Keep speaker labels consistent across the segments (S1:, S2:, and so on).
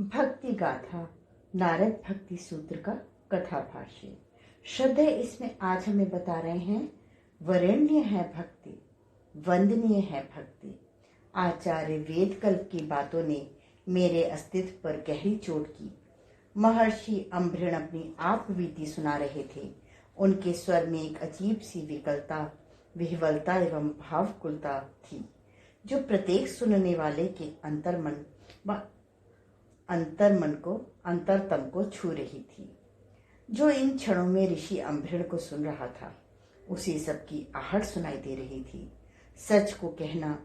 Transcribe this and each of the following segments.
S1: भक्ति गाथा नारद भक्ति सूत्र का कथा भाष्य। श्रद्धेय इसमें आज हमें बता रहे हैं, वरेण्य है भक्ति, वंदनीय है भक्ति। आचार्य वेदकल्प की बातों ने मेरे अस्तित्व पर गहरी चोट की। महर्षि अम्भृण अपनी आपबीती सुना रहे थे। उनके स्वर में एक अजीब सी विकलता, विह्वलता एवं भावकुलता थी, जो प्रत्येक सुनने वाले के अंतरतम को छू रही थी। जो इन क्षणों में ऋषि अम्भृण को सुन रहा था, उसे सबकी आहट सुनाई दे रही थी। सच को कहना,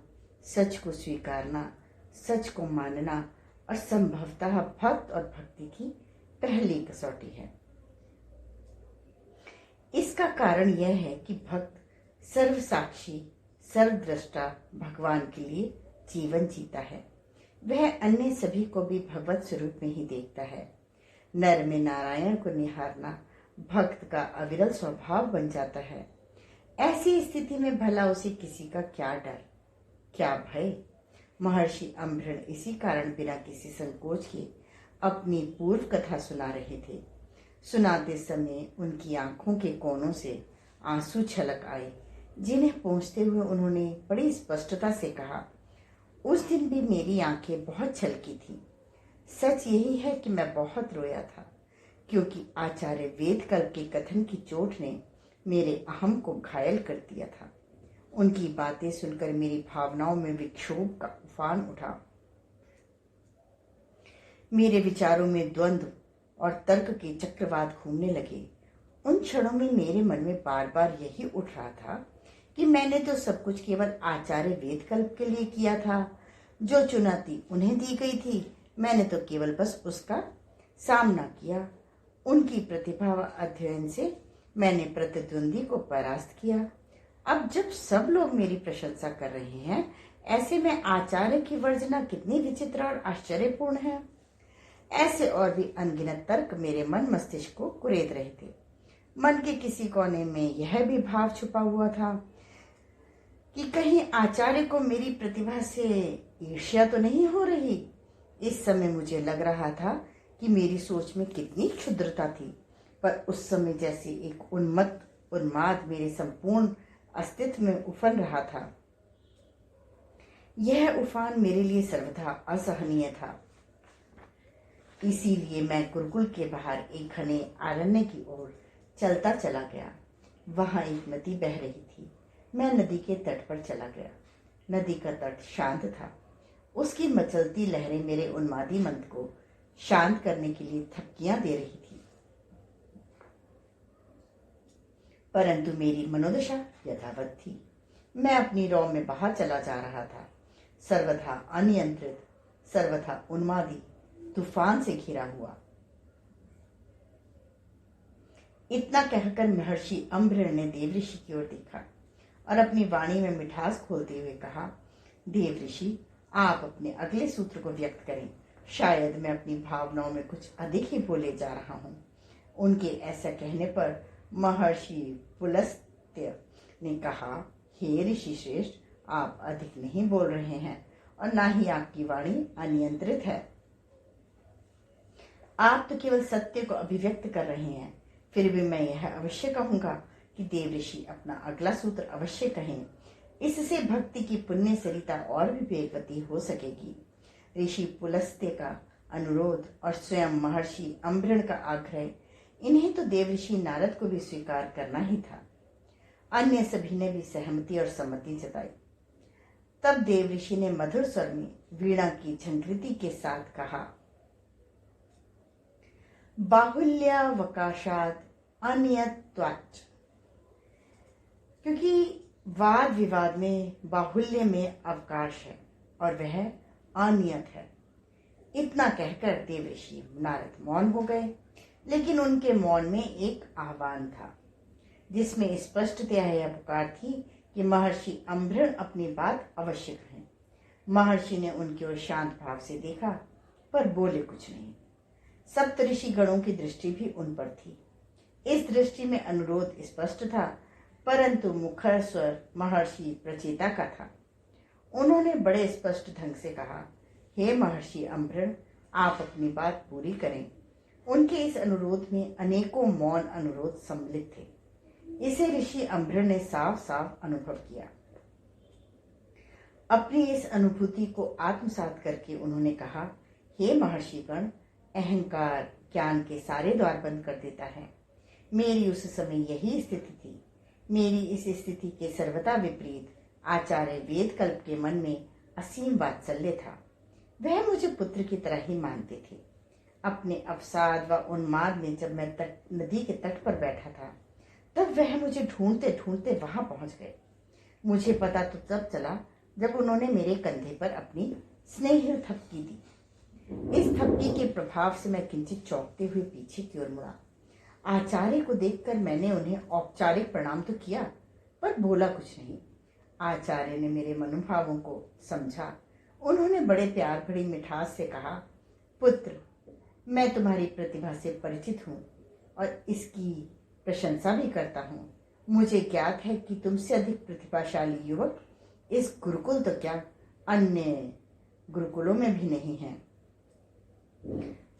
S1: सच को स्वीकारना, सच को मानना और संभवतः भक्त और भक्ति की पहली कसौटी है। इसका कारण यह है कि भक्त सर्वसाक्षी, सर्वद्रष्टा भगवान के लिए जीवन जीता है। वह अन्य सभी को भी भगवत स्वरूप में ही देखता है। नर में नारायण को निहारना भक्त का अविरल स्वभाव बन जाता है। ऐसी स्थिति में भला उसे किसी का क्या डर, क्या भय। महर्षि अम्भृण इसी कारण बिना किसी संकोच के अपनी पूर्व कथा सुना रहे थे। सुनाते समय उनकी आंखों के कोनों से आंसू छलक आए, जिन्हें पोंछते हुए उन्होंने बड़ी स्पष्टता से कहा, उस दिन भी मेरी आंखें बहुत छलकी थी। सच यही है कि मैं बहुत रोया था, क्योंकि आचार्य वेदकल्प के कथन की चोट ने मेरे अहम को घायल कर दिया था। उनकी बातें सुनकर मेरी भावनाओं में विक्षोभ का उफान उठा। मेरे विचारों में द्वंद्व और तर्क के चक्रवात घूमने लगे। उन क्षणों में मेरे मन में बार बार यही उठ रहा था कि मैंने तो सब कुछ केवल आचार्य वेदकल्प के लिए किया था। जो चुनौती उन्हें दी गई थी, मैंने तो केवल बस उसका सामना किया। उनकी प्रतिभा व अध्ययन से मैंने प्रतिद्वंदी को परास्त किया। अब जब सब लोग मेरी प्रशंसा कर रहे हैं, ऐसे में आचार्य की वर्जना कितनी विचित्र और आश्चर्यपूर्ण है। ऐसे और भी अनगिनत तर्क मेरे मन मस्तिष्क को कुरेद रहे थे। मन के किसी कोने में यह भी भाव छुपा हुआ था कि कहीं आचार्य को मेरी प्रतिभा से ईर्ष्या तो नहीं हो रही। इस समय मुझे लग रहा था कि मेरी सोच में कितनी क्षुद्रता थी, पर उस समय जैसे एक उन्माद मेरे संपूर्ण अस्तित्व में उफन रहा था। यह उफान मेरे लिए सर्वथा असहनीय था। इसीलिए मैं गुरुकुल के बाहर एक घने अरण्य की ओर चलता चला गया। वहां एक नदी बह रही थी। मैं नदी के तट पर चला गया। नदी का तट शांत था। उसकी मचलती लहरें मेरे उन्मादी मन को शांत करने के लिए थपकियां दे रही थी, परंतु मेरी मनोदशा यथावत थी। मैं अपनी रौ में बाहर चला जा रहा था, सर्वथा अनियंत्रित, सर्वथा उन्मादी, तूफान से घिरा हुआ। इतना कहकर महर्षि अम्भृण ने देवऋषि की ओर देखा और अपनी वाणी में मिठास खोलते हुए कहा, देवऋषि, आप अपने अगले सूत्र को व्यक्त करें। शायद मैं अपनी भावनाओं में कुछ अधिक ही बोले जा रहा हूँ। उनके ऐसा कहने पर महर्षि पुलस्त्य ने कहा, हे ऋषि श्रेष्ठ, आप अधिक नहीं बोल रहे हैं और ना ही आपकी वाणी अनियंत्रित है। आप तो केवल सत्य को अभिव्यक्त कर रहे हैं। फिर भी मैं यह अवश्य कहूंगा कि देवऋषि अपना अगला सूत्र अवश्य कहें। इससे भक्ति की पुण्य सरिता और भी वेगवती हो सकेगी। ऋषि पुलस्त्य का अनुरोध और स्वयं महर्षि अम्भृण का आग्रह, इन्हें तो देवऋषि नारद को भी स्वीकार करना ही था। अन्य सभी ने भी सहमति और सम्मति जताई। तब देवऋषि ने मधुर स्वर में वीणा की झंकृति के साथ कहा, बाहुल्यावकाशात् अनियत्वाच्च। क्योंकि वाद विवाद में बाहुल्य में अवकाश है और वह अनियत है। इतना कहकर देवऋषि नारद मौन हो गए, लेकिन उनके मौन में एक आह्वान था, जिसमें स्पष्टतया यह पुकार थी कि महर्षि अम्भृण अपनी बात अवश्य कहें। महर्षि ने उनकी ओर शांत भाव से देखा, पर बोले कुछ नहीं। सप्तऋषि गणों की दृष्टि भी उन पर थी। इस दृष्टि में अनुरोध स्पष्ट था, परंतु मुखर स्वर महर्षि प्रचेता का था। उन्होंने बड़े स्पष्ट ढंग से कहा, हे महर्षि अम्भृण, आप अपनी बात पूरी करें। उनके इस अनुरोध में अनेकों मौन अनुरोध सम्मिलित थे। इसे ऋषि अम्भृण ने साफ साफ अनुभव किया। अपनी इस अनुभूति को आत्मसात करके उन्होंने कहा, हे महर्षिगण, अहंकार ज्ञान के सारे द्वार बंद कर देता है। मेरी उस समय यही स्थिति थी। मेरी इस स्थिति के सर्वथा विपरीत आचार्य वेदकल्प के मन में असीम वात्सल्य था। वह मुझे पुत्र की तरह ही मानते थे। अपने अवसाद व उन्माद में जब मैं नदी के तट पर बैठा था, तब वह मुझे ढूंढते ढूंढते वहां पहुंच गए। मुझे पता तो तब चला जब उन्होंने मेरे कंधे पर अपनी स्नेहिल थपकी दी। इस थपकी के प्रभाव से मैं किंचित चौंकते हुए पीछे की ओर मुड़ा। आचार्य को देखकर मैंने उन्हें औपचारिक प्रणाम तो किया, पर बोला कुछ नहीं। आचार्य ने मेरे मनोभावों को समझा। उन्होंने बड़े प्यार भरी मिठास से कहा, पुत्र, मैं तुम्हारी प्रतिभा से परिचित हूँ और इसकी प्रशंसा भी करता हूँ। मुझे ज्ञात है कि तुमसे अधिक प्रतिभाशाली युवक इस गुरुकुल तो क्या अन्य गुरुकुलों में भी नहीं है।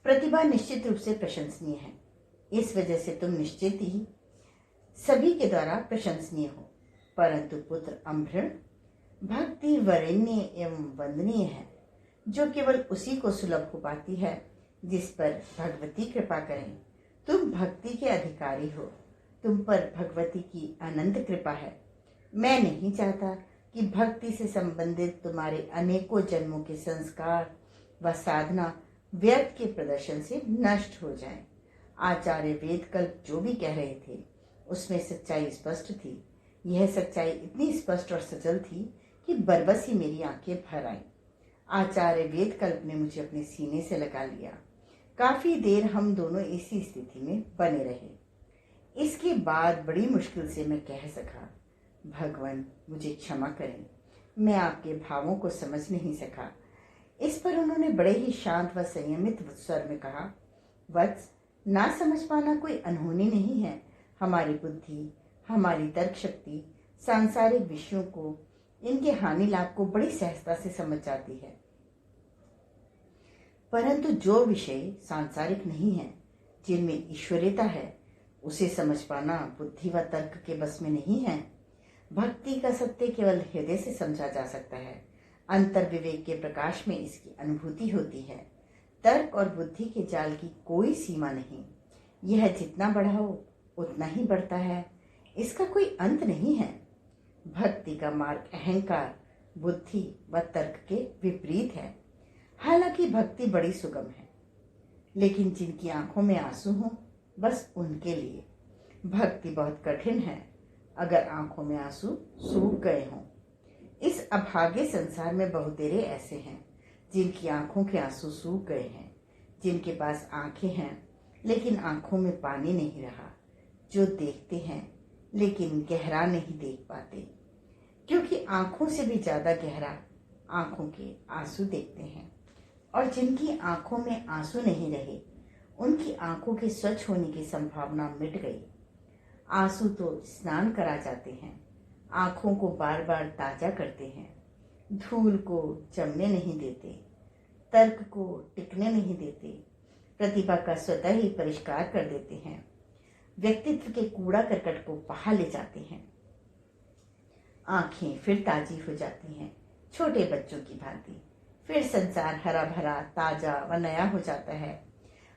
S1: प्रतिभा निश्चित रूप से प्रशंसनीय है। इस वजह से तुम निश्चित ही सभी के द्वारा प्रशंसनीय हो। परंतु पुत्र अम्भृण, भक्ति वरेण्य एवं वंदनीय है, जो केवल उसी को सुलभ हो पाती है जिस पर भगवती कृपा करें। तुम भक्ति के अधिकारी हो। तुम पर भगवती की अनंत कृपा है। मैं नहीं चाहता कि भक्ति से संबंधित तुम्हारे अनेकों जन्मों के संस्कार व साधना व्यर्थ के प्रदर्शन से नष्ट हो जाएं। आचार्य वेदकल्प जो भी कह रहे थे उसमें सच्चाई स्पष्ट थी। यह सच्चाई इतनी स्पष्ट और सचल थी कि बरबस ही मेरी आंखें भर आईं। आचार्य वेदकल्प ने मुझे अपने सीने से लगा लिया। काफी देर हम दोनों इसी स्थिति में बने रहे। इसके बाद बड़ी मुश्किल से मैं कह सका, भगवान मुझे क्षमा करें, मैं आपके भावों को समझ नहीं सका। इस पर उन्होंने बड़े ही शांत व संयमित स्वर में कहा, वत्स, ना समझ पाना कोई अनहोनी नहीं है। हमारी बुद्धि, हमारी तर्क शक्ति सांसारिक विषयों को, इनके हानि लाभ को बड़ी सहजता से समझ जाती है। परंतु जो विषय सांसारिक नहीं है, जिनमें ईश्वरीयता है, उसे समझ पाना बुद्धि व तर्क के बस में नहीं है। भक्ति का सत्य केवल हृदय से समझा जा सकता है। अंतर विवेक के प्रकाश में इसकी अनुभूति होती है। तर्क और बुद्धि के जाल की कोई सीमा नहीं। यह जितना बढ़ाओ उतना ही बढ़ता है। इसका कोई अंत नहीं है। भक्ति का मार्ग अहंकार, बुद्धि व तर्क के विपरीत है। हालांकि भक्ति बड़ी सुगम है, लेकिन जिनकी आंखों में आंसू हों, बस उनके लिए भक्ति बहुत कठिन है। अगर आंखों में आंसू सूख गए हों। इस अभागे संसार में बहुतेरे ऐसे हैं जिनकी आंखों के आंसू सूख गए हैं, जिनके पास आंखें हैं लेकिन आंखों में पानी नहीं रहा, जो देखते हैं लेकिन गहरा नहीं देख पाते, क्योंकि आंखों से भी ज्यादा गहरा आंखों के आंसू देखते हैं। और जिनकी आंखों में आंसू नहीं रहे, उनकी आंखों के स्वच्छ होने की संभावना मिट गई। आंसू तो स्नान करा जाते हैं, आंखों को बार बार ताजा करते हैं, धूल को जमने नहीं देते, तर्क को टिकने नहीं देते, प्रतिभा का स्वतः ही परिष्कार कर देते हैं, व्यक्तित्व के कूड़ा करकट को बहा ले जाते हैं। आंखें फिर ताजी हो जाती हैं, छोटे बच्चों की भांति। फिर संसार हरा भरा, ताजा व नया हो जाता है।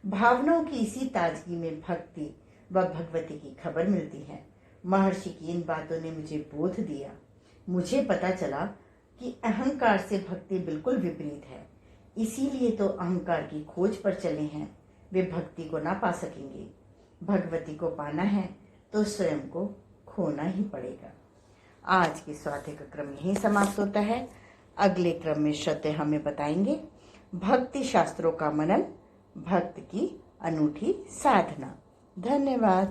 S1: भावनाओं की इसी ताजगी में भक्ति व भगवती की खबर मिलती है। महर्षि की इन बातों ने मुझे बोध दिया। मुझे पता चला कि अहंकार से भक्ति बिल्कुल विपरीत है। इसीलिए तो अहंकार की खोज पर चले हैं। वे भक्ति को ना पा सकेंगे। भगवती को पाना है तो स्वयं को खोना ही पड़ेगा। आज के स्वाध्याय का क्रम यहीं समाप्त होता है। अगले क्रम में श्रोते हमें बताएंगे भक्ति शास्त्रों का मनन, भक्त की अनूठी साधना। धन्यवाद।